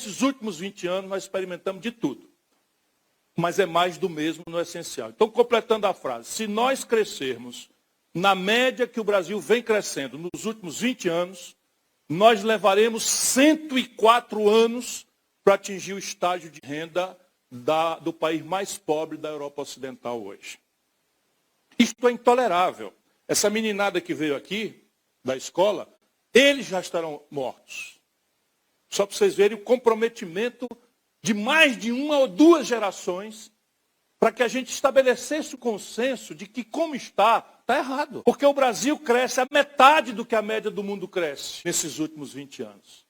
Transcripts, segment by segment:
nesses últimos 20 anos nós experimentamos de tudo. Mas é mais do mesmo no essencial. Então, completando a frase, se nós crescermos na média que o Brasil vem crescendo nos últimos 20 anos, nós levaremos 104 anos para atingir o estágio de renda do país mais pobre da Europa Ocidental hoje. Isto é intolerável. Essa meninada que veio aqui, da escola, eles já estarão mortos. Só para vocês verem o comprometimento de mais de uma ou duas gerações para que a gente estabelecesse o consenso de que como está errado. Porque o Brasil cresce a metade do que a média do mundo cresce nesses últimos 20 anos.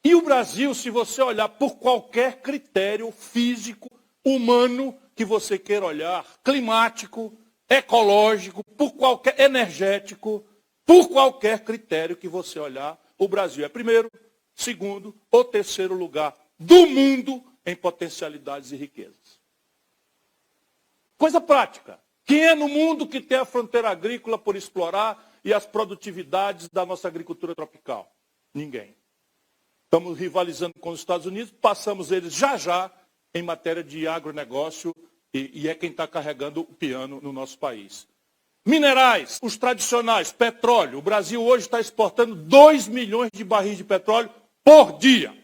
E o Brasil, se você olhar por qualquer critério físico, humano, que você queira olhar, climático, ecológico, por qualquer energético, por qualquer critério que você olhar, o Brasil é primeiro, segundo ou terceiro lugar do mundo em potencialidades e riquezas. Coisa prática. Quem é no mundo que tem a fronteira agrícola por explorar e as produtividades da nossa agricultura tropical? Ninguém. Estamos rivalizando com os Estados Unidos, passamos eles já em matéria de agronegócio e é quem está carregando o piano no nosso país. Minerais, os tradicionais, petróleo. O Brasil hoje está exportando 2 milhões de barris de petróleo por dia.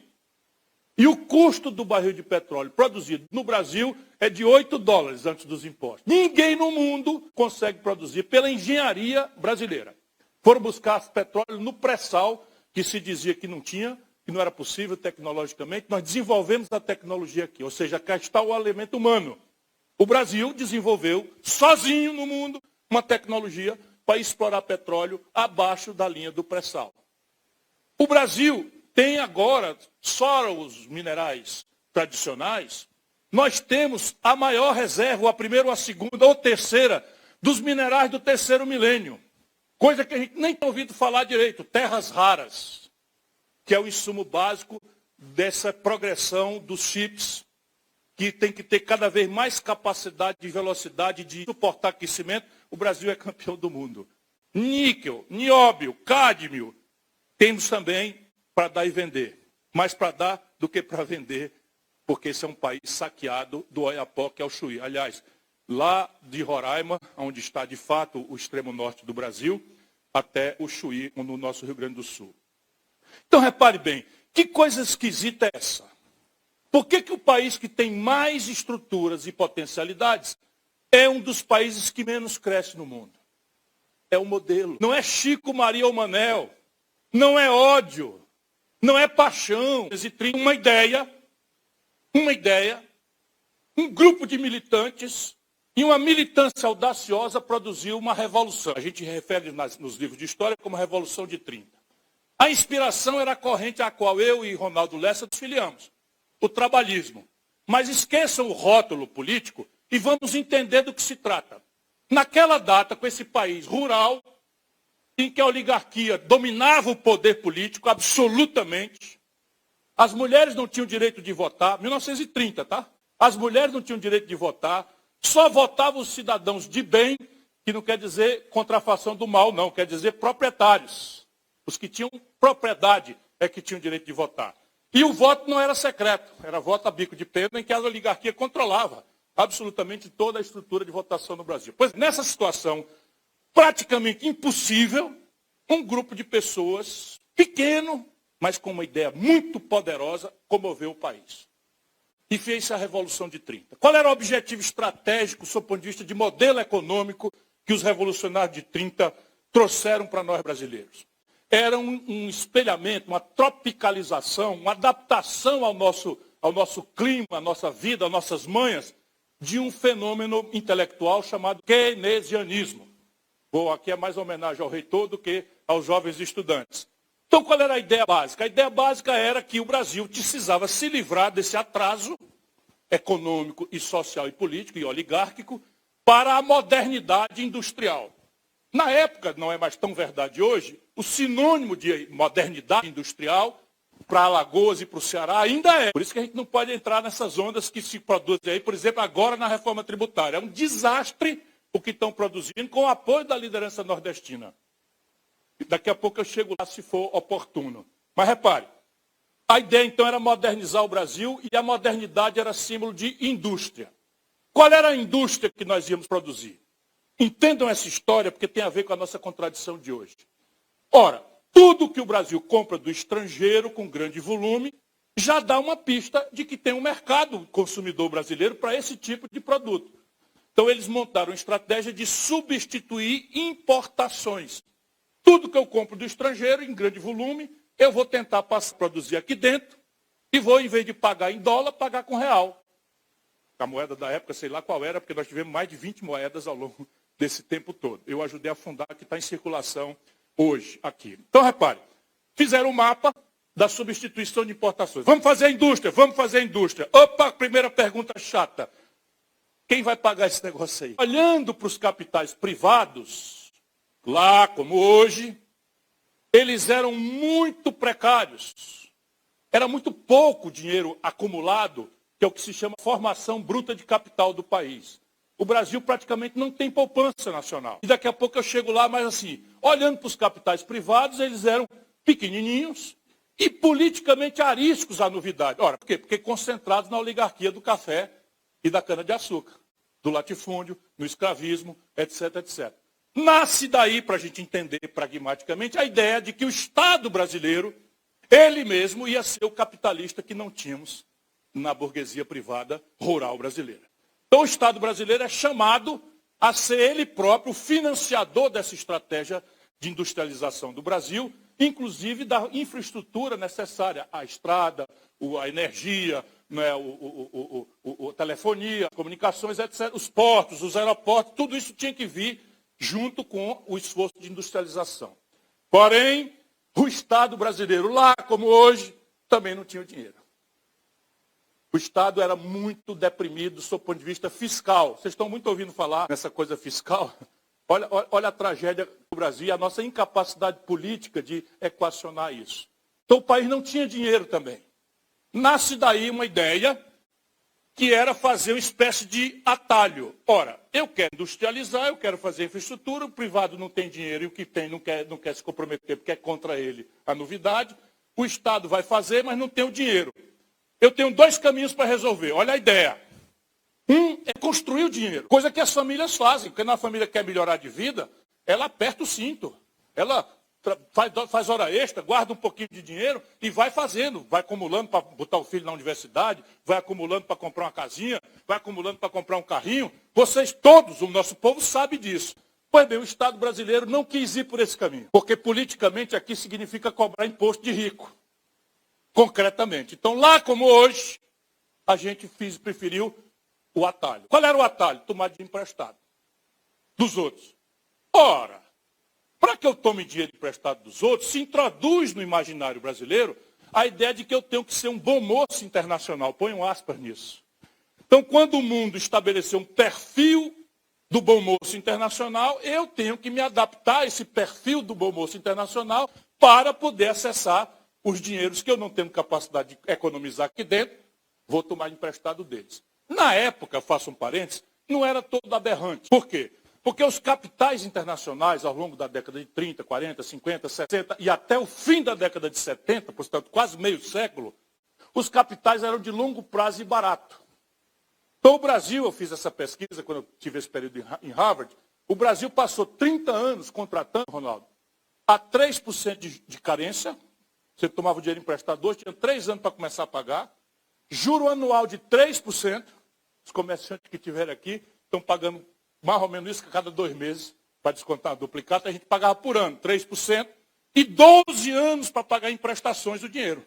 E o custo do barril de petróleo produzido no Brasil é de $8 antes dos impostos. Ninguém no mundo consegue produzir pela engenharia brasileira. Foram buscar petróleo no pré-sal, que se dizia que não tinha, que não era possível tecnologicamente. Nós desenvolvemos a tecnologia aqui, ou seja, cá está o elemento humano. O Brasil desenvolveu, sozinho no mundo, uma tecnologia para explorar petróleo abaixo da linha do pré-sal. O Brasil tem agora, só os minerais tradicionais, nós temos a maior reserva, a primeira, a segunda ou terceira, dos minerais do terceiro milênio. Coisa que a gente nem tem ouvido falar direito, terras raras, que é o insumo básico dessa progressão dos chips, que tem que ter cada vez mais capacidade de velocidade de suportar aquecimento. O Brasil é campeão do mundo. Níquel, nióbio, cádmio, temos também para dar e vender. Mais para dar do que para vender, porque esse é um país saqueado do Oiapoque ao Chuí. Aliás, lá de Roraima, onde está de fato o extremo norte do Brasil, até o Chuí, no nosso Rio Grande do Sul. Então repare bem, que coisa esquisita é essa? Por que o país que tem mais estruturas e potencialidades é um dos países que menos cresce no mundo? É o modelo. Não é Chico, Maria ou Manel. Não é ódio. Não é paixão. Uma ideia, um grupo de militantes e uma militância audaciosa produziu uma revolução. A gente refere nos livros de história como a Revolução de 30. A inspiração era a corrente à qual eu e Ronaldo Lessa nos filiamos. O trabalhismo. Mas esqueçam o rótulo político e vamos entender do que se trata. Naquela data, com esse país rural, em que a oligarquia dominava o poder político absolutamente, as mulheres não tinham direito de votar, 1930, tá? As mulheres não tinham direito de votar, só votavam os cidadãos de bem, que não quer dizer contrafação do mal, não, quer dizer proprietários. Os que tinham propriedade é que tinham direito de votar. E o voto não era secreto, era voto a bico de pena em que a oligarquia controlava absolutamente toda a estrutura de votação no Brasil. Pois nessa situação praticamente impossível, um grupo de pessoas pequeno, mas com uma ideia muito poderosa, comoveu o país. E fez a Revolução de 30. Qual era o objetivo estratégico, sob o ponto de vista de modelo econômico, que os revolucionários de 30 trouxeram para nós brasileiros? Era um espelhamento, uma tropicalização, uma adaptação ao nosso clima, à nossa vida, às nossas manhas, de um fenômeno intelectual chamado keynesianismo. Vou aqui é mais homenagem ao reitor do que aos jovens estudantes. Então, qual era a ideia básica? A ideia básica era que o Brasil precisava se livrar desse atraso econômico e social e político e oligárquico para a modernidade industrial. Na época, não é mais tão verdade hoje, o sinônimo de modernidade industrial para Alagoas e para o Ceará ainda é. Por isso que a gente não pode entrar nessas ondas que se produzem aí, por exemplo, agora na reforma tributária. É um desastre o que estão produzindo com o apoio da liderança nordestina. Daqui a pouco eu chego lá se for oportuno. Mas repare, A ideia, então, era modernizar o Brasil e a modernidade era símbolo de indústria. Qual era a indústria que nós íamos produzir? Entendam essa história, porque tem a ver com a nossa contradição de hoje. Ora, tudo que o Brasil compra do estrangeiro com grande volume já dá uma pista de que tem um mercado consumidor brasileiro para esse tipo de produto. Então, eles montaram uma estratégia de substituir importações. Tudo que eu compro do estrangeiro, em grande volume, eu vou tentar produzir aqui dentro e vou, em vez de pagar em dólar, pagar com real. A moeda da época, sei lá qual era, porque nós tivemos mais de 20 moedas ao longo desse tempo todo. Eu ajudei a fundar, que está em circulação hoje aqui. Então, repare, fizeram um mapa da substituição de importações. Vamos fazer a indústria, vamos fazer a indústria. Opa, primeira pergunta chata. Quem vai pagar esse negócio aí? Olhando para os capitais privados, lá como hoje, eles eram muito precários. Era muito pouco dinheiro acumulado, que é o que se chama formação bruta de capital do país. O Brasil praticamente não tem poupança nacional. E daqui a pouco eu chego lá, mas assim, olhando para os capitais privados, eles eram pequenininhos e politicamente ariscos à novidade. Ora, por quê? Porque concentrados na oligarquia do café e da cana-de-açúcar, do latifúndio, no escravismo, etc, etc. Nasce daí, para a gente entender pragmaticamente, a ideia de que o Estado brasileiro, ele mesmo ia ser o capitalista que não tínhamos na burguesia privada rural brasileira. Então o Estado brasileiro é chamado a ser ele próprio o financiador dessa estratégia de industrialização do Brasil, inclusive da infraestrutura necessária, a estrada, a energia, né, a telefonia, comunicações, etc., os portos, os aeroportos, tudo isso tinha que vir junto com o esforço de industrialização. Porém, o Estado brasileiro, lá como hoje, também não tinha dinheiro. O Estado era muito deprimido do seu ponto de vista fiscal. Vocês estão muito ouvindo falar nessa coisa fiscal? Olha a tragédia do Brasil e a nossa incapacidade política de equacionar isso. Então o país não tinha dinheiro também. Nasce daí uma ideia que era fazer uma espécie de atalho. Ora, eu quero industrializar, eu quero fazer infraestrutura, o privado não tem dinheiro e o que tem não quer se comprometer porque é contra ele a novidade. O Estado vai fazer, mas não tem o dinheiro. Eu tenho dois caminhos para resolver. Olha a ideia. Um é construir o dinheiro, coisa que as famílias fazem. Porque a família quer melhorar de vida, ela aperta o cinto. Ela faz hora extra, guarda um pouquinho de dinheiro e vai fazendo. Vai acumulando para botar o filho na universidade, vai acumulando para comprar uma casinha, vai acumulando para comprar um carrinho. Vocês todos, o nosso povo, sabe disso. Pois bem, o Estado brasileiro não quis ir por esse caminho. Porque politicamente aqui significa cobrar imposto de rico. Concretamente. Então, lá como hoje, a gente preferiu o atalho. Qual era o atalho? Tomar dinheiro emprestado dos outros. Ora, para que eu tome dinheiro emprestado dos outros, se introduz no imaginário brasileiro a ideia de que eu tenho que ser um bom moço internacional. Ponham aspas nisso. Então, quando o mundo estabeleceu um perfil do bom moço internacional, eu tenho que me adaptar a esse perfil do bom moço internacional para poder acessar os dinheiros que eu não tenho capacidade de economizar aqui dentro, vou tomar emprestado deles. Na época, faço um parênteses, não era todo aberrante. Por quê? Porque os capitais internacionais, ao longo da década de 30, 40, 50, 60 e até o fim da década de 70, portanto, quase meio século, os capitais eram de longo prazo e barato. Então, o Brasil, eu fiz essa pesquisa quando eu tive esse período em Harvard, o Brasil passou 30 anos contratando, Ronaldo, a 3% de carência. Você tomava o dinheiro emprestado hoje, tinha 3 anos para começar a pagar. Juro anual de 3%. Os comerciantes que tiverem aqui estão pagando mais ou menos isso a cada 2 meses para descontar a duplicata. A gente pagava por ano 3% e 12 anos para pagar em prestações do dinheiro.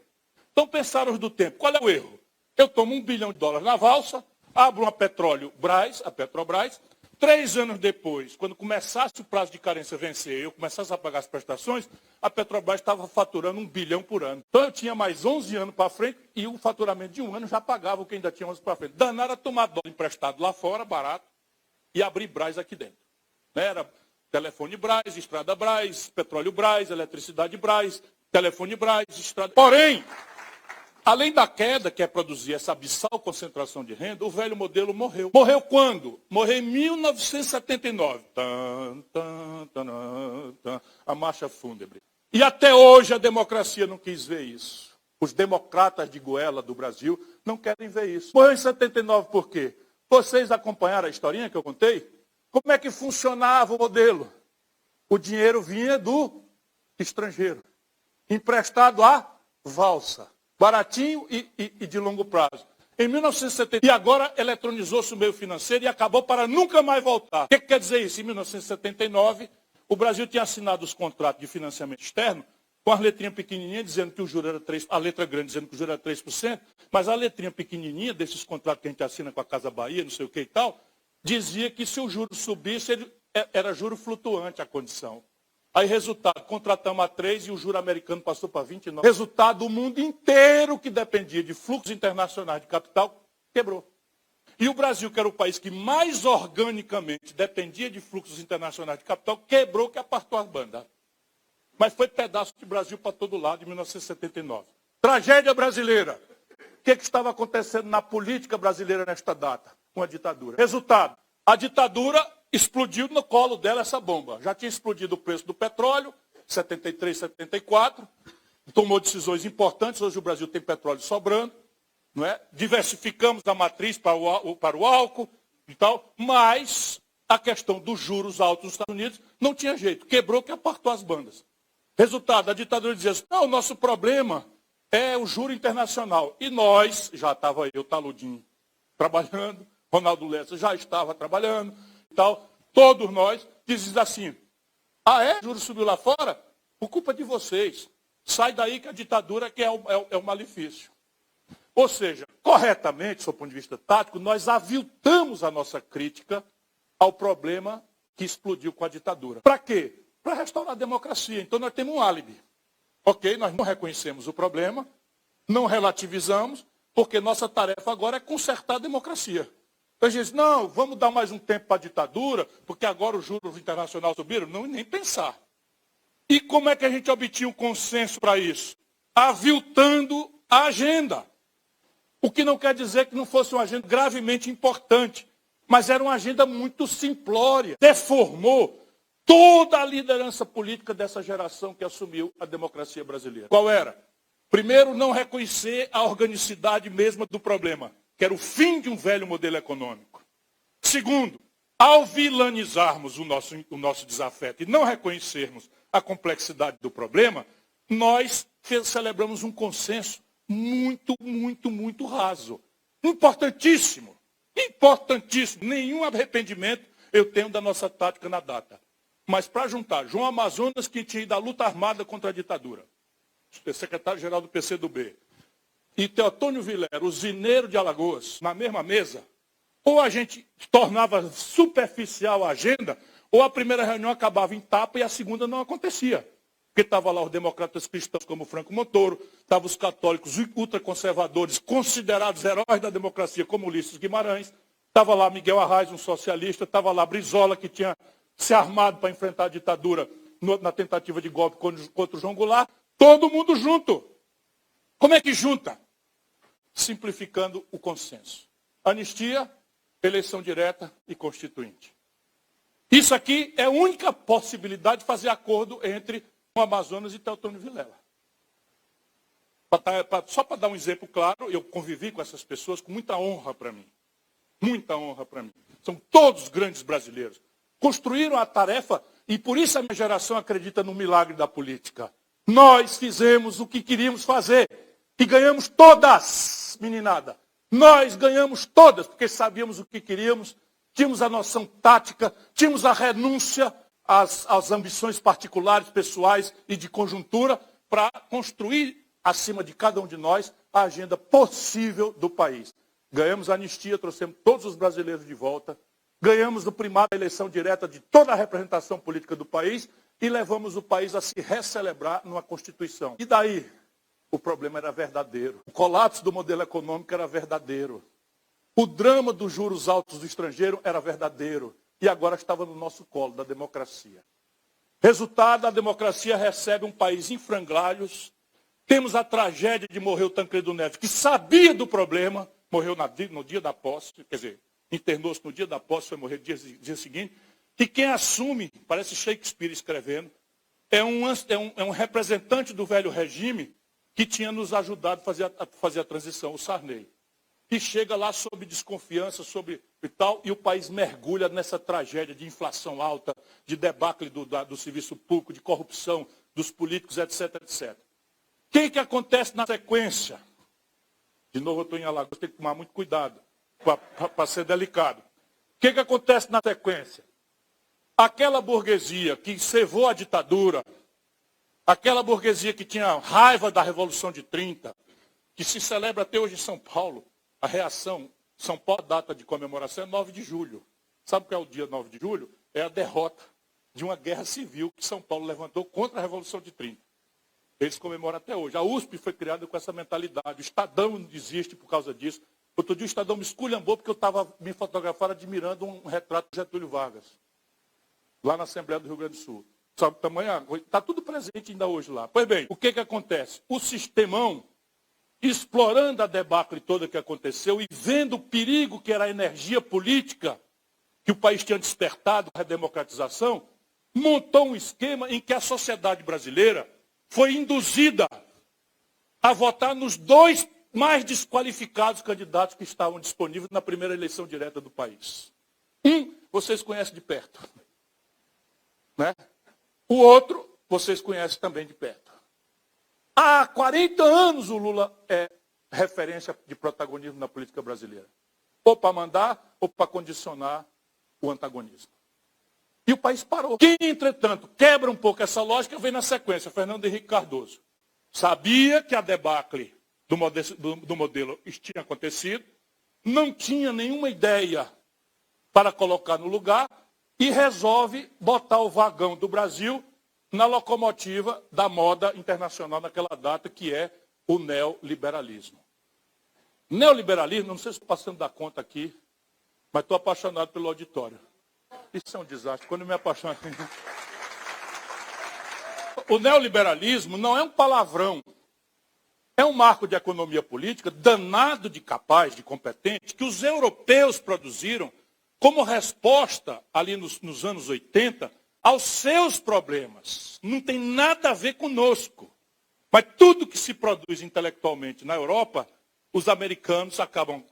Então pensaram os do tempo. Qual é o erro? Eu tomo $1 bilhão na valsa, abro uma a Petrobras, 3 anos depois, quando começasse o prazo de carência vencer, eu começasse a pagar as prestações, a Petrobras estava faturando $1 bilhão por ano. Então eu tinha mais 11 anos para frente e o faturamento de um ano já pagava o que ainda tinha 11 para frente. Danaram a tomar dólar emprestado lá fora, barato, e abrir Brás aqui dentro. Era telefone Brás, estrada Brás, petróleo Brás, eletricidade Brás, telefone Brás, estrada... Porém, além da queda, que é produzir essa abissal concentração de renda, o velho modelo morreu. Morreu quando? Morreu em 1979. A marcha fúnebre. E até hoje a democracia não quis ver isso. Os democratas de goela do Brasil não querem ver isso. Morreu em 79 por quê? Vocês acompanharam a historinha que eu contei? Como é que funcionava o modelo? O dinheiro vinha do estrangeiro, emprestado à valsa, baratinho e de longo prazo. Em 1970, e agora eletronizou-se o meio financeiro e acabou para nunca mais voltar. O que quer dizer isso? Em 1979, o Brasil tinha assinado os contratos de financiamento externo com as letrinhas pequenininhas dizendo que o juro era 3%, a letra grande dizendo que o juro era 3%, mas a letrinha pequenininha desses contratos que a gente assina com a Casa Bahia, não sei o que e tal, dizia que se o juro subisse, era juro flutuante a condição. Aí, resultado, contratamos a 3 e o juro americano passou para 29. Resultado, o mundo inteiro que dependia de fluxos internacionais de capital, quebrou. E o Brasil, que era o país que mais organicamente dependia de fluxos internacionais de capital, quebrou, que apartou as bandas. Mas foi pedaço de Brasil para todo lado em 1979. Tragédia brasileira. O que estava acontecendo na política brasileira nesta data? Uma ditadura. Resultado, a ditadura explodiu no colo dela essa bomba. Já tinha explodido o preço do petróleo, 73, 74. Tomou decisões importantes. Hoje o Brasil tem petróleo sobrando. Não é? Diversificamos a matriz para o álcool e tal. Mas a questão dos juros altos nos Estados Unidos não tinha jeito. Quebrou, que apartou as bandas. Resultado, a ditadura dizia assim, não, o nosso problema é o juro internacional. E nós, já estava eu, Taludinho, trabalhando, Ronaldo Lessa já estava trabalhando e tal, todos nós dizemos assim, o juro subiu lá fora? Por culpa de vocês. Sai daí que a ditadura que é o malefício. Ou seja, corretamente, do ponto de vista tático, nós aviltamos a nossa crítica ao problema que explodiu com a ditadura. Para quê? Para restaurar a democracia. Então nós temos um álibi. Ok, nós não reconhecemos o problema, não relativizamos, porque nossa tarefa agora é consertar a democracia. Então a gente diz, não, vamos dar mais um tempo para a ditadura, porque agora os juros internacionais subiram. Não, nem pensar. E como é que a gente obtinha um consenso para isso? Aviltando a agenda. O que não quer dizer que não fosse uma agenda gravemente importante, mas era uma agenda muito simplória. Deformou toda a liderança política dessa geração que assumiu a democracia brasileira. Qual era? Primeiro, não reconhecer a organicidade mesma do problema, que era o fim de um velho modelo econômico. Segundo, ao vilanizarmos o nosso desafeto e não reconhecermos a complexidade do problema, nós celebramos um consenso muito raso. Importantíssimo. Importantíssimo. Nenhum arrependimento eu tenho da nossa tática na data. Mas para juntar João Amazonas, que tinha ido à luta armada contra a ditadura, secretário-geral do PCdoB, e Teotônio Vilela, o zineiro de Alagoas, na mesma mesa, ou a gente tornava superficial a agenda, ou a primeira reunião acabava em tapa e a segunda não acontecia. Porque estavam lá os democratas cristãos como Franco Montoro, estavam os católicos ultraconservadores, considerados heróis da democracia, como Ulisses Guimarães, estava lá Miguel Arraes, um socialista, estava lá Brizola, que tinha se armado para enfrentar a ditadura na tentativa de golpe contra o João Goulart, todo mundo junto. Como é que junta? Simplificando o consenso. Anistia, eleição direta e constituinte. Isso aqui é a única possibilidade de fazer acordo entre o Amazonas e Teotônio Vilela. Só para dar um exemplo claro, eu convivi com essas pessoas com muita honra para mim. Muita honra para mim. São todos grandes brasileiros. Construíram a tarefa e por isso a minha geração acredita no milagre da política. Nós fizemos o que queríamos fazer e ganhamos todas, meninada. Nós ganhamos todas, porque sabíamos o que queríamos, tínhamos a noção tática, tínhamos a renúncia às ambições particulares, pessoais e de conjuntura para construir, acima de cada um de nós, a agenda possível do país. Ganhamos a anistia, trouxemos todos os brasileiros de volta, ganhamos no primário a eleição direta de toda a representação política do país e levamos o país a se recelebrar numa Constituição. E daí? O problema era verdadeiro. O colapso do modelo econômico era verdadeiro. O drama dos juros altos do estrangeiro era verdadeiro. E agora estava no nosso colo, da democracia. Resultado, a democracia recebe um país em frangalhos. Temos a tragédia de morrer o Tancredo Neves, que sabia do problema, morreu no dia da posse, quer dizer, internou-se no dia da posse, foi morrer no dia seguinte. E quem assume, parece Shakespeare escrevendo, é um representante do velho regime, que tinha nos ajudado a fazer a transição, o Sarney. E chega lá sob desconfiança, e tal, e o país mergulha nessa tragédia de inflação alta, de debacle do serviço público, de corrupção dos políticos, etc, etc. O que acontece na sequência? De novo, eu estou em Alagoas, tenho que tomar muito cuidado para ser delicado. O que acontece na sequência? Aquela burguesia que cevou a ditadura, aquela burguesia que tinha raiva da Revolução de 30, que se celebra até hoje em São Paulo, a reação, São Paulo, a data de comemoração é 9 de julho. Sabe o que é o dia 9 de julho? É a derrota de uma guerra civil que São Paulo levantou contra a Revolução de 30. Eles comemoram até hoje. A USP foi criada com essa mentalidade. O Estadão não existe por causa disso. Outro dia o Estadão me esculhambou porque eu estava me fotografando admirando um retrato de Getúlio Vargas, lá na Assembleia do Rio Grande do Sul. Sabe o tamanho? Está tudo presente ainda hoje lá. Pois bem, o que acontece? O sistemão, explorando a debacle toda que aconteceu e vendo o perigo que era a energia política que o país tinha despertado com a redemocratização, montou um esquema em que a sociedade brasileira foi induzida a votar nos dois mais desqualificados candidatos que estavam disponíveis na primeira eleição direta do país. Um, vocês conhecem de perto. Né? O outro, vocês conhecem também de perto. Há 40 anos o Lula é referência de protagonismo na política brasileira. Ou para mandar, ou para condicionar o antagonismo. E o país parou. Quem, entretanto, quebra um pouco essa lógica, vem na sequência, Fernando Henrique Cardoso. Sabia que a debacle do modelo tinha acontecido, não tinha nenhuma ideia para colocar no lugar e resolve botar o vagão do Brasil na locomotiva da moda internacional naquela data, que é o neoliberalismo. Neoliberalismo, não sei se estou passando da conta aqui, mas estou apaixonado pelo auditório. Isso é um desastre. Quando eu me apaixono... O neoliberalismo não é um palavrão. É um marco de economia política danado de capaz, de competente, que os europeus produziram como resposta, ali nos anos 80, aos seus problemas. Não tem nada a ver conosco. Mas tudo que se produz intelectualmente na Europa, os americanos acabam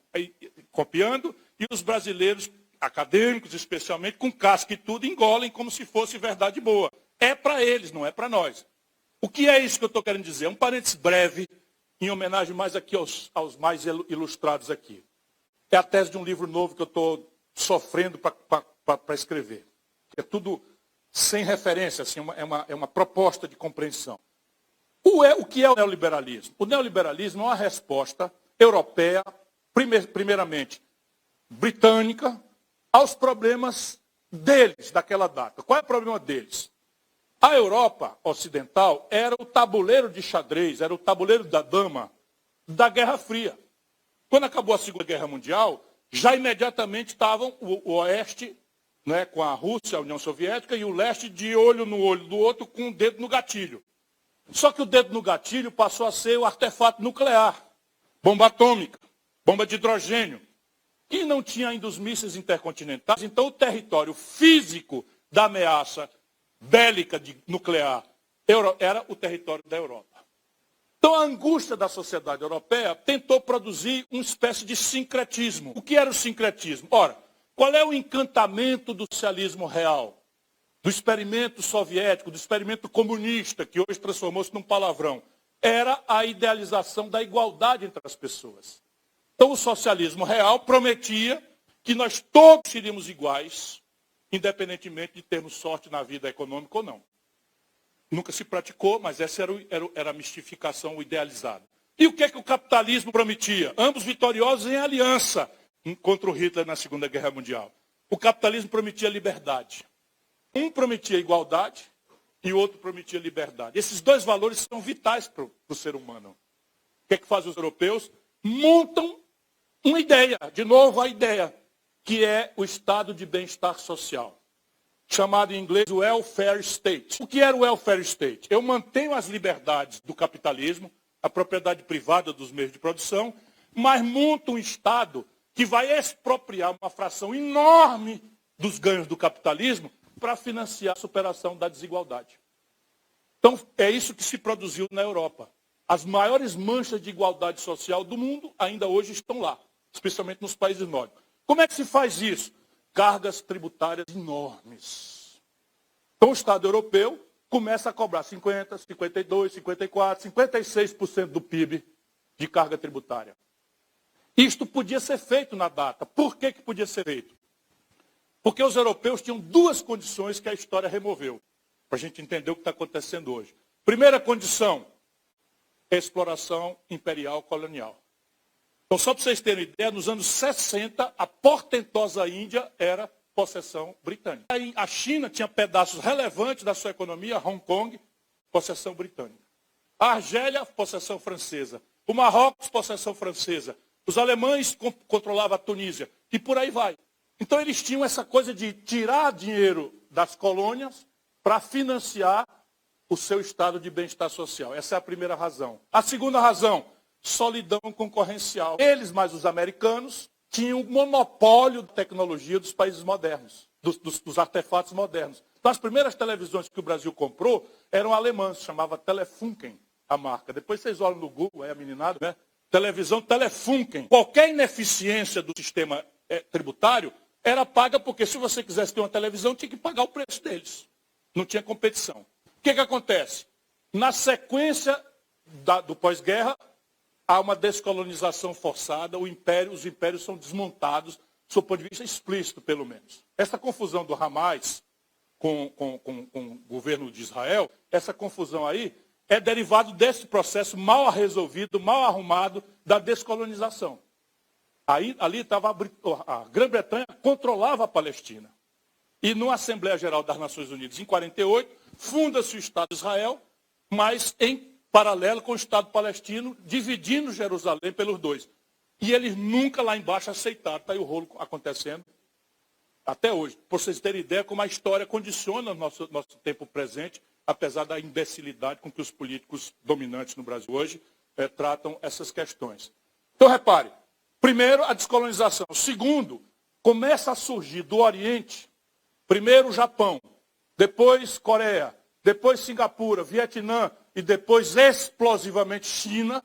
copiando e os brasileiros, acadêmicos especialmente, com casca e tudo, engolem como se fosse verdade boa. É para eles, não é para nós. O que é isso que eu estou querendo dizer? Um parênteses breve, em homenagem mais aqui aos mais ilustrados aqui. É a tese de um livro novo que eu estou sofrendo para escrever. É tudo sem referência, assim, é uma proposta de compreensão. O que é o neoliberalismo? O neoliberalismo é uma resposta europeia, primeiramente britânica, aos problemas deles, daquela data. Qual é o problema deles? A Europa ocidental era o tabuleiro de xadrez, era o tabuleiro da dama da Guerra Fria. Quando acabou a Segunda Guerra Mundial, já imediatamente estavam o Oeste, né, com a Rússia, a União Soviética, e o Leste de olho no olho do outro, com o dedo no gatilho. Só que o dedo no gatilho passou a ser o artefato nuclear, bomba atômica, bomba de hidrogênio. E não tinha ainda os mísseis intercontinentais, então o território físico da ameaça bélica nuclear era o território da Europa. Então a angústia da sociedade europeia tentou produzir uma espécie de sincretismo. O que era o sincretismo? Ora, qual é o encantamento do socialismo real? Do experimento soviético, do experimento comunista, que hoje transformou-se num palavrão? Era a idealização da igualdade entre as pessoas. Então o socialismo real prometia que nós todos seríamos iguais, independentemente de termos sorte na vida econômica ou não. Nunca se praticou, mas essa era a mistificação idealizada. E o que é que o capitalismo prometia? Ambos vitoriosos em aliança contra o Hitler na Segunda Guerra Mundial. O capitalismo prometia liberdade. Um prometia igualdade e o outro prometia liberdade. Esses dois valores são vitais para o ser humano. O que é que fazem os europeus? Montam uma ideia, de novo a ideia, que é o estado de bem-estar social, chamado em inglês o welfare state. O que era o welfare state? Eu mantenho as liberdades do capitalismo, a propriedade privada dos meios de produção, mas monto um estado que vai expropriar uma fração enorme dos ganhos do capitalismo para financiar a superação da desigualdade. Então, é isso que se produziu na Europa. As maiores manchas de igualdade social do mundo ainda hoje estão lá, especialmente nos países nórdicos. Como é que se faz isso? Cargas tributárias enormes. Então o Estado europeu começa a cobrar 50%, 52%, 54%, 56% do PIB de carga tributária. Isto podia ser feito na data. Por que podia ser feito? Porque os europeus tinham duas condições que a história removeu, para a gente entender o que está acontecendo hoje. Primeira condição, exploração imperial colonial. Então, só para vocês terem ideia, nos anos 60, a portentosa Índia era possessão britânica. A China tinha pedaços relevantes da sua economia, Hong Kong, possessão britânica. A Argélia, possessão francesa. O Marrocos, possessão francesa. Os alemães controlavam a Tunísia. E por aí vai. Então, eles tinham essa coisa de tirar dinheiro das colônias para financiar o seu estado de bem-estar social. Essa é a primeira razão. A segunda razão, solidão concorrencial. Eles, mais os americanos, tinham monopólio da tecnologia dos países modernos, dos artefatos modernos. Então, as primeiras televisões que o Brasil comprou eram alemãs, chamava Telefunken, a marca. Depois vocês olham no Google, a meninada, né? Televisão Telefunken. Qualquer ineficiência do sistema tributário era paga porque se você quisesse ter uma televisão, tinha que pagar o preço deles. Não tinha competição. O que acontece? Na sequência do pós-guerra, há uma descolonização forçada, os impérios são desmontados, do seu ponto de vista explícito, pelo menos. Essa confusão do Hamas com o governo de Israel, essa confusão aí é derivado desse processo mal resolvido, mal arrumado da descolonização. Ali estava a Grã-Bretanha controlava a Palestina. E na Assembleia Geral das Nações Unidas, em 48, funda-se o Estado de Israel, mas em paralelo com o Estado palestino, dividindo Jerusalém pelos dois. E eles nunca lá embaixo aceitaram. Está aí o rolo acontecendo até hoje. Por vocês terem ideia como a história condiciona o nosso tempo presente, apesar da imbecilidade com que os políticos dominantes no Brasil hoje tratam essas questões. Então, repare. Primeiro, a descolonização. Segundo, começa a surgir do Oriente, primeiro o Japão, depois Coreia, depois Singapura, Vietnã e depois explosivamente China,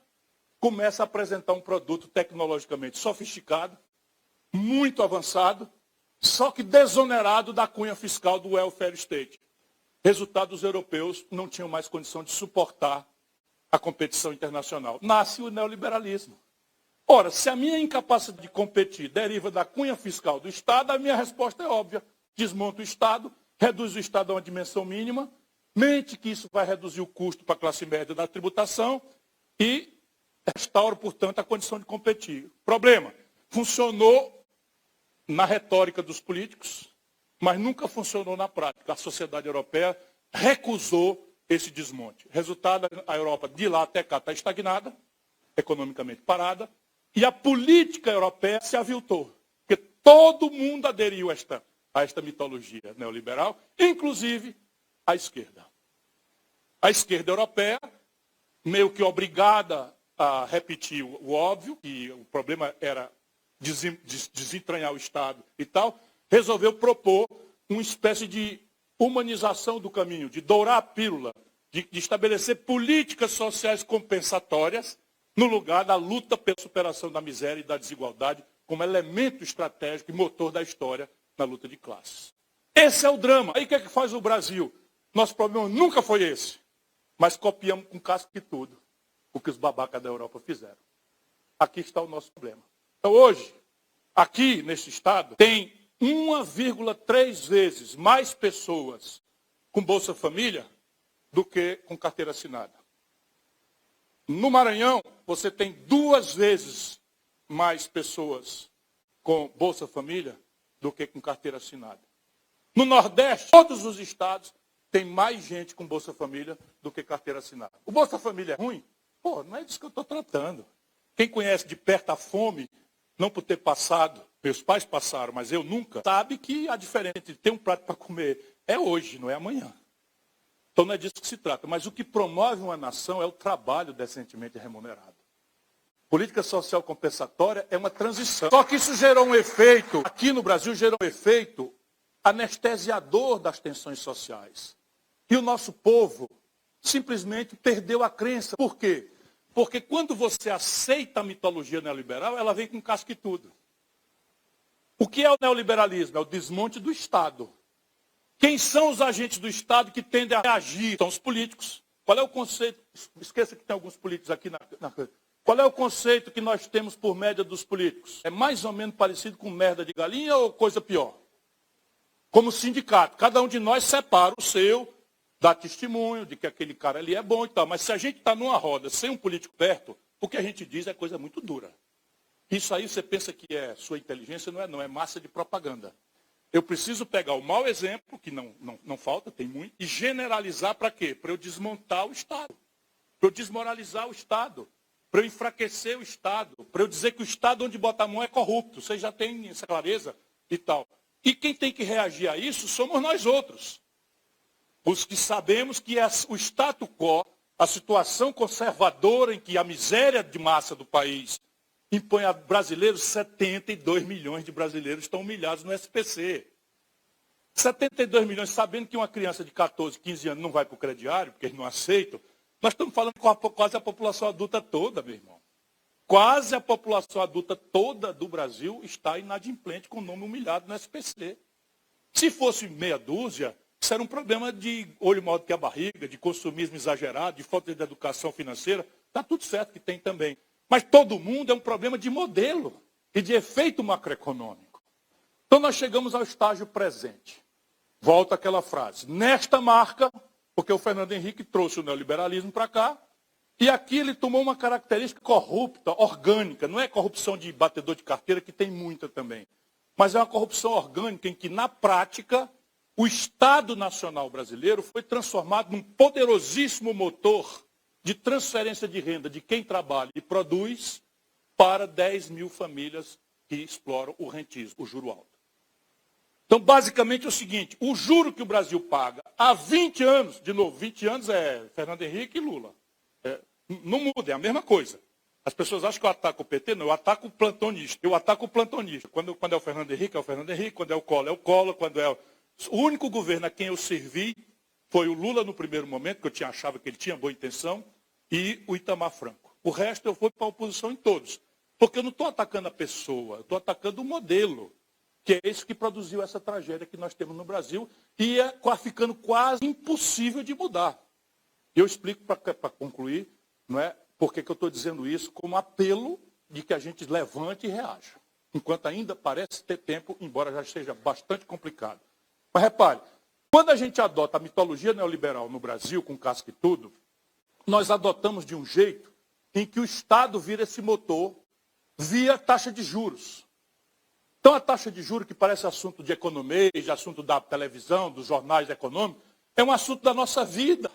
começa a apresentar um produto tecnologicamente sofisticado, muito avançado, só que desonerado da cunha fiscal do welfare state. Resultado, os europeus não tinham mais condição de suportar a competição internacional. Nasce o neoliberalismo. Ora, se a minha incapacidade de competir deriva da cunha fiscal do Estado, a minha resposta é óbvia. Desmonta o Estado, reduz o Estado a uma dimensão mínima, mente que isso vai reduzir o custo para a classe média da tributação e restaura, portanto, a condição de competir. Problema, funcionou na retórica dos políticos, mas nunca funcionou na prática. A sociedade europeia recusou esse desmonte. Resultado, a Europa de lá até cá está estagnada, economicamente parada, e a política europeia se aviltou. Porque todo mundo aderiu a esta mitologia neoliberal, inclusive a esquerda. A esquerda europeia, meio que obrigada a repetir o óbvio, que o problema era desentranhar o Estado e tal, resolveu propor uma espécie de humanização do caminho, de dourar a pílula, de estabelecer políticas sociais compensatórias no lugar da luta pela superação da miséria e da desigualdade como elemento estratégico e motor da história na luta de classes. Esse é o drama. Aí o que é que faz o Brasil? Nosso problema nunca foi esse, mas copiamos com casca e tudo o que os babacas da Europa fizeram. Aqui está o nosso problema. Então hoje, aqui nesse estado, tem 1,3 vezes mais pessoas com Bolsa Família do que com carteira assinada. No Maranhão, você tem 2 vezes mais pessoas com Bolsa Família do que com carteira assinada. No Nordeste, todos os estados têm mais gente com Bolsa Família do que carteira assinada. O Bolsa Família é ruim? Pô, não é disso que eu estou tratando. Quem conhece de perto a fome, não por ter passado, meus pais passaram, mas eu nunca, sabe que a diferença entre ter um prato para comer é hoje, não é amanhã. Então não é disso que se trata. Mas o que promove uma nação é o trabalho decentemente remunerado. Política social compensatória é uma transição. Só que isso gerou um efeito, aqui no Brasil gerou um efeito anestesiador das tensões sociais. E o nosso povo simplesmente perdeu a crença. Por quê? Porque quando você aceita a mitologia neoliberal, ela vem com casca e tudo. O que é o neoliberalismo? É o desmonte do Estado. Quem são os agentes do Estado que tendem a reagir? São os políticos. Qual é o conceito? Esqueça que tem alguns políticos aqui na Qual é o conceito que nós temos por média dos políticos? É mais ou menos parecido com merda de galinha ou coisa pior? Como sindicato. Cada um de nós separa o seu, dá testemunho de que aquele cara ali é bom e tal. Mas se a gente está numa roda sem um político perto, o que a gente diz é coisa muito dura. Isso aí você pensa que é sua inteligência, não é massa de propaganda. Eu preciso pegar o mau exemplo, que não falta, tem muito, e generalizar para quê? Para eu desmontar o Estado. Para eu desmoralizar o Estado. Para eu enfraquecer o Estado. Para eu dizer que o Estado onde bota a mão é corrupto. Vocês já têm essa clareza e tal. E quem tem que reagir a isso somos nós outros. Os que sabemos que o status quo, a situação conservadora em que a miséria de massa do país impõe a brasileiros, 72 milhões de brasileiros estão humilhados no SPC. 72 milhões, sabendo que uma criança de 14, 15 anos não vai para o crediário, porque eles não aceitam. Nós estamos falando com quase a população adulta toda, meu irmão. Quase a população adulta toda do Brasil está inadimplente com o nome humilhado no SPC. Se fosse meia dúzia, isso era um problema de olho maior do que a barriga, de consumismo exagerado, de falta de educação financeira. Está tudo certo que tem também. Mas todo mundo é um problema de modelo e de efeito macroeconômico. Então nós chegamos ao estágio presente. Volta aquela frase. Nesta marca, porque o Fernando Henrique trouxe o neoliberalismo para cá, e aqui ele tomou uma característica corrupta, orgânica. Não é corrupção de batedor de carteira, que tem muita também. Mas é uma corrupção orgânica em que, na prática, o Estado Nacional Brasileiro foi transformado num poderosíssimo motor de transferência de renda de quem trabalha e produz para 10 mil famílias que exploram o rentismo, o juro alto. Então, basicamente é o seguinte, o juro que o Brasil paga há 20 anos, de novo, 20 anos é Fernando Henrique e Lula. Não muda, é a mesma coisa. As pessoas acham que eu ataco o PT, não, eu ataco o plantonista. Eu ataco o plantonista. Quando é o Fernando Henrique, é o Fernando Henrique. Quando é o Collor, quando é o... O único governo a quem eu servi foi o Lula no primeiro momento, que eu achava que ele tinha boa intenção, e o Itamar Franco. O resto eu fui para a oposição em todos. Porque eu não estou atacando a pessoa, eu estou atacando o modelo, que é esse que produziu essa tragédia que nós temos no Brasil, e é ficando quase impossível de mudar. Eu explico para concluir, não é, por que eu estou dizendo isso, como apelo de que a gente levante e reaja. Enquanto ainda parece ter tempo, embora já seja bastante complicado. Mas repare, quando a gente adota a mitologia neoliberal no Brasil, com casca e tudo, nós adotamos de um jeito em que o Estado vira esse motor via taxa de juros. Então a taxa de juros, que parece assunto de economia, de assunto da televisão, dos jornais econômicos, é um assunto da nossa vida.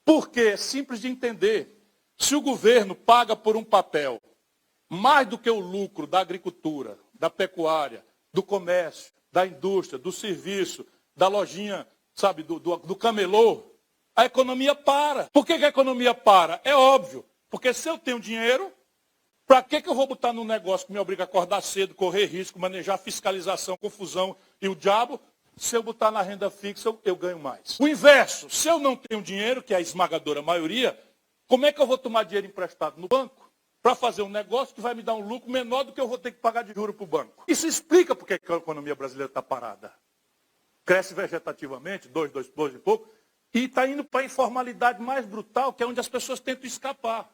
Porque é simples de entender. Se o governo paga por um papel mais do que o lucro da agricultura, da pecuária, do comércio, da indústria, do serviço, da lojinha, sabe, do camelô, a economia para. Por que a economia para? É óbvio. Porque se eu tenho dinheiro, para que eu vou botar num negócio que me obriga a acordar cedo, correr risco, manejar fiscalização, confusão e o diabo? Se eu botar na renda fixa, eu ganho mais. O inverso, se eu não tenho dinheiro, que é a esmagadora maioria, como é que eu vou tomar dinheiro emprestado no banco para fazer um negócio que vai me dar um lucro menor do que eu vou ter que pagar de juros para o banco? Isso explica por que a economia brasileira está parada. Cresce vegetativamente, 2 e pouco, e está indo para a informalidade mais brutal, que é onde as pessoas tentam escapar.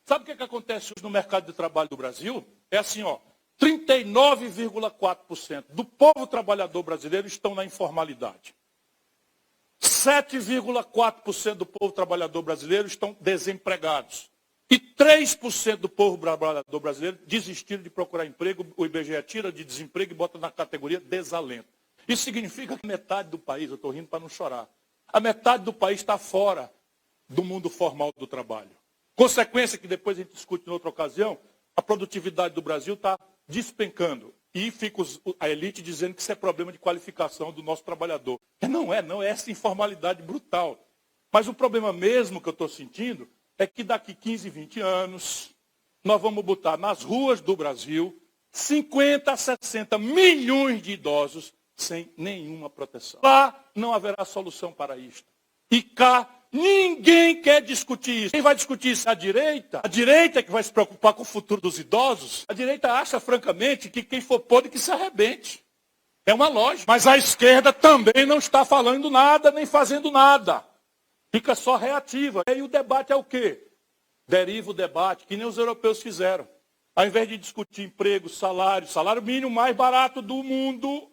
Sabe o que acontece hoje no mercado de trabalho do Brasil? É assim, ó, 39,4% do povo trabalhador brasileiro estão na informalidade. 7,4% do povo trabalhador brasileiro estão desempregados. E 3% do povo trabalhador brasileiro desistiram de procurar emprego. O IBGE tira de desemprego e bota na categoria desalento. Isso significa que metade do país, eu estou rindo para não chorar, a metade do país está fora do mundo formal do trabalho. Consequência que depois a gente discute em outra ocasião, a produtividade do Brasil está despencando. E fica a elite dizendo que isso é problema de qualificação do nosso trabalhador. Não é essa informalidade brutal. Mas o problema mesmo que eu estou sentindo é que daqui 15, 20 anos, nós vamos botar nas ruas do Brasil 50 a 60 milhões de idosos sem nenhuma proteção. Lá não haverá solução para isto. E cá Ninguém quer discutir isso. Quem vai discutir isso é a direita. A direita é que vai se preocupar com o futuro dos idosos. A direita acha, francamente, que quem for podre que se arrebente. É uma lógica. Mas a esquerda também não está falando nada, nem fazendo nada. Fica só reativa. E aí o debate é o quê? Deriva o debate, que nem os europeus fizeram. Ao invés de discutir emprego, salário mínimo mais barato do mundo,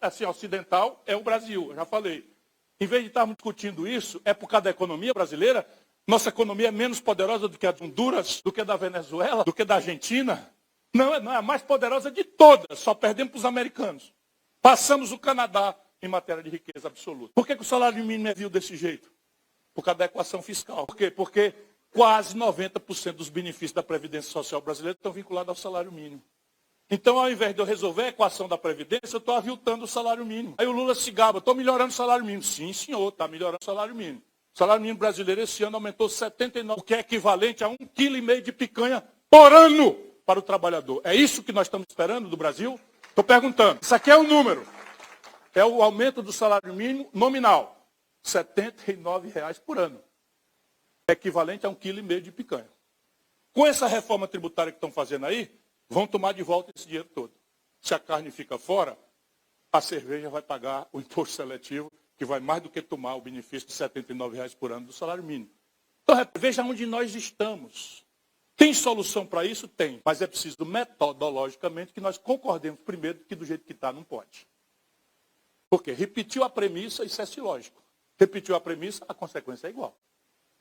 assim, ocidental, é o Brasil, eu já falei. Em vez de estarmos discutindo isso, é por causa da economia brasileira. Nossa economia é menos poderosa do que a de Honduras, do que a da Venezuela, do que a da Argentina. Não, é a mais poderosa de todas, só perdemos para os americanos. Passamos o Canadá em matéria de riqueza absoluta. Por que o salário mínimo é vil desse jeito? Por causa da equação fiscal. Por quê? Porque quase 90% dos benefícios da Previdência Social brasileira estão vinculados ao salário mínimo. Então, ao invés de eu resolver a equação da Previdência, eu estou aviltando o salário mínimo. Aí o Lula se gaba, estou melhorando o salário mínimo. Sim, senhor, está melhorando o salário mínimo. O salário mínimo brasileiro esse ano aumentou 79%, o que é equivalente a 1,5 kg de picanha por ano para o trabalhador. É isso que nós estamos esperando do Brasil? Estou perguntando. Isso aqui é um número. É o aumento do salário mínimo nominal. R$ 79,00 por ano. É equivalente a 1,5 kg de picanha. Com essa reforma tributária que estão fazendo aí, vão tomar de volta esse dinheiro todo. Se a carne fica fora, a cerveja vai pagar o imposto seletivo, que vai mais do que tomar o benefício de R$ 79,00 por ano do salário mínimo. Então, veja onde nós estamos. Tem solução para isso? Tem. Mas é preciso, metodologicamente, que nós concordemos primeiro que do jeito que está não pode. Porque repetiu a premissa, isso é ilógico. Repetiu a premissa, a consequência é igual.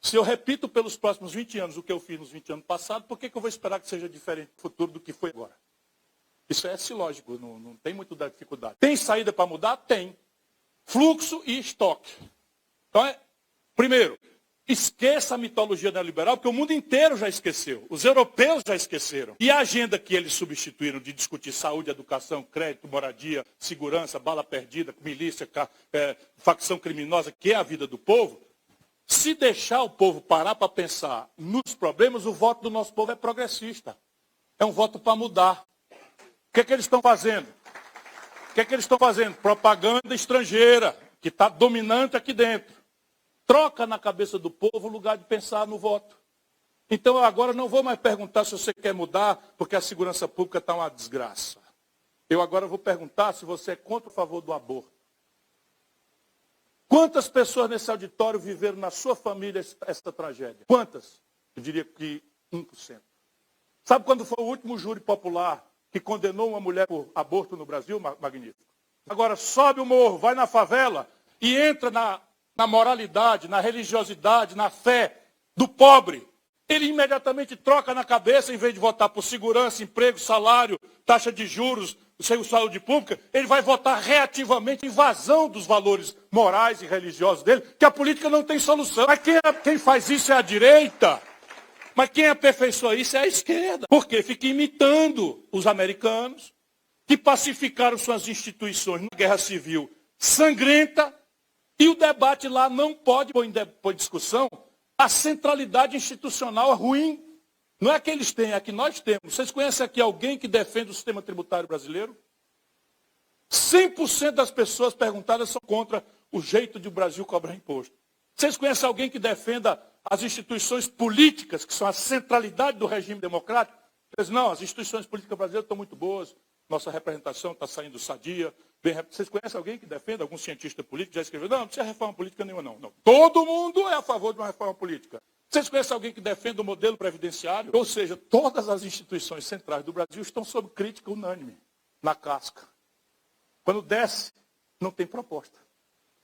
Se eu repito pelos próximos 20 anos o que eu fiz nos 20 anos passados, por que eu vou esperar que seja diferente no futuro do que foi agora? Isso é ilógico, não tem muito da dificuldade. Tem saída para mudar? Tem. Fluxo e estoque. Então, primeiro, esqueça a mitologia neoliberal, porque o mundo inteiro já esqueceu. Os europeus já esqueceram. E a agenda que eles substituíram de discutir saúde, educação, crédito, moradia, segurança, bala perdida, milícia, facção criminosa, que é a vida do povo, se deixar o povo parar para pensar nos problemas, o voto do nosso povo é progressista. É um voto para mudar. O que é que eles estão fazendo? O que é que eles estão fazendo? Propaganda estrangeira, que está dominante aqui dentro. Troca na cabeça do povo o lugar de pensar no voto. Então eu agora não vou mais perguntar se você quer mudar, porque a segurança pública está uma desgraça. Eu agora vou perguntar se você é contra ou a favor do aborto. Quantas pessoas nesse auditório viveram na sua família essa tragédia? Quantas? Eu diria que 1%. Sabe quando foi o último júri popular que condenou uma mulher por aborto no Brasil? Magnífico. Agora sobe o morro, vai na favela e entra na moralidade, na religiosidade, na fé do pobre. Ele imediatamente troca na cabeça, em vez de votar por segurança, emprego, salário, taxa de juros, saúde pública, ele vai votar reativamente em invasão dos valores morais e religiosos dele, que a política não tem solução. Mas quem faz isso é a direita. Mas quem aperfeiçoa isso é a esquerda. Porque fica imitando os americanos, que pacificaram suas instituições na guerra civil sangrenta, e o debate lá não pode pôr em discussão a centralidade institucional ruim. Não é que eles têm, é que nós temos. Vocês conhecem aqui alguém que defende o sistema tributário brasileiro? 100% das pessoas perguntadas são contra o jeito de o Brasil cobrar imposto. Vocês conhecem alguém que defenda as instituições políticas, que são a centralidade do regime democrático? Eles não, as instituições políticas brasileiras estão muito boas, nossa representação está saindo sadia. Vocês conhecem alguém que defenda, algum cientista político já escreveu? Não precisa reforma política nenhuma, não. Todo mundo é a favor de uma reforma política. Vocês conhecem alguém que defenda o modelo previdenciário? Ou seja, todas as instituições centrais do Brasil estão sob crítica unânime, na casca. Quando desce, não tem proposta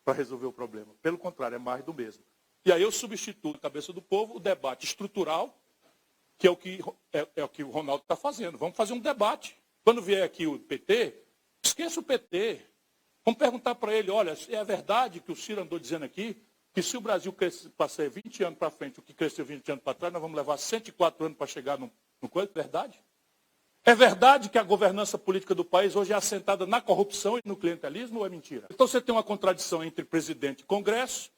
para resolver o problema. Pelo contrário, é mais do mesmo. E aí eu substituo na cabeça do povo o debate estrutural, que é o que o Ronaldo está fazendo. Vamos fazer um debate. Quando vier aqui o PT, esqueça o PT. Vamos perguntar para ele, olha, é verdade que o Ciro andou dizendo aqui, que se o Brasil passar 20 anos para frente, o que cresceu 20 anos para trás, nós vamos levar 104 anos para chegar no coisa? Verdade? É verdade que a governança política do país hoje é assentada na corrupção e no clientelismo ou é mentira? Então você tem uma contradição entre presidente e Congresso,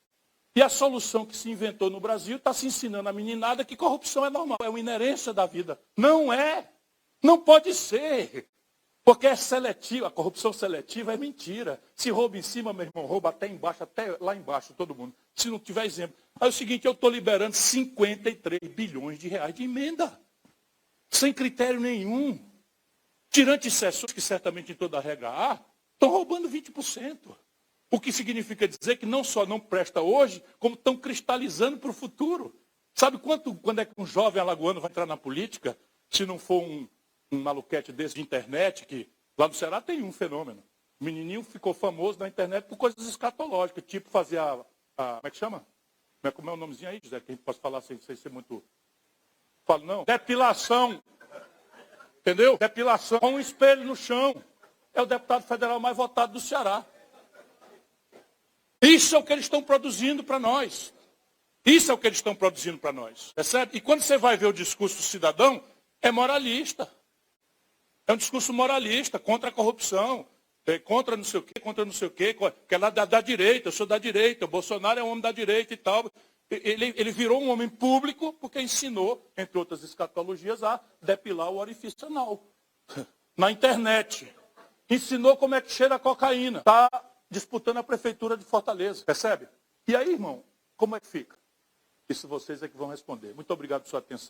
e a solução que se inventou no Brasil está se ensinando a meninada que corrupção é normal, é uma inerência da vida. Não é. Não pode ser. Porque é seletivo, a corrupção seletiva é mentira. Se rouba em cima, meu irmão, rouba até embaixo, até lá embaixo, todo mundo. Se não tiver exemplo. Aí é o seguinte, eu estou liberando 53 bilhões de reais de emenda. Sem critério nenhum. Tirando exceções que certamente em toda a regra há, estão roubando 20%. O que significa dizer que não só não presta hoje, como estão cristalizando para o futuro. Sabe quando é que um jovem alagoano vai entrar na política, se não for um maluquete desse de internet, que lá no Ceará tem um fenômeno. O menininho ficou famoso na internet por coisas escatológicas, tipo fazer como é que chama? Como é o nomezinho aí, José, que a gente pode falar sem ser muito... Falo, não. Depilação. Entendeu? Depilação com um espelho no chão. É o deputado federal mais votado do Ceará. Isso é o que eles estão produzindo para nós. Isso é o que eles estão produzindo para nós. Percebe? E quando você vai ver o discurso do cidadão, é moralista. É um discurso moralista, contra a corrupção, contra não sei o quê, que é lá da direita, eu sou da direita, o Bolsonaro é um homem da direita e tal. Ele virou um homem público porque ensinou, entre outras escatologias, a depilar o orifício anal. Na internet. Ensinou como é que cheira a cocaína. Está disputando a prefeitura de Fortaleza. Percebe? E aí, irmão, como é que fica? Isso vocês é que vão responder. Muito obrigado por sua atenção.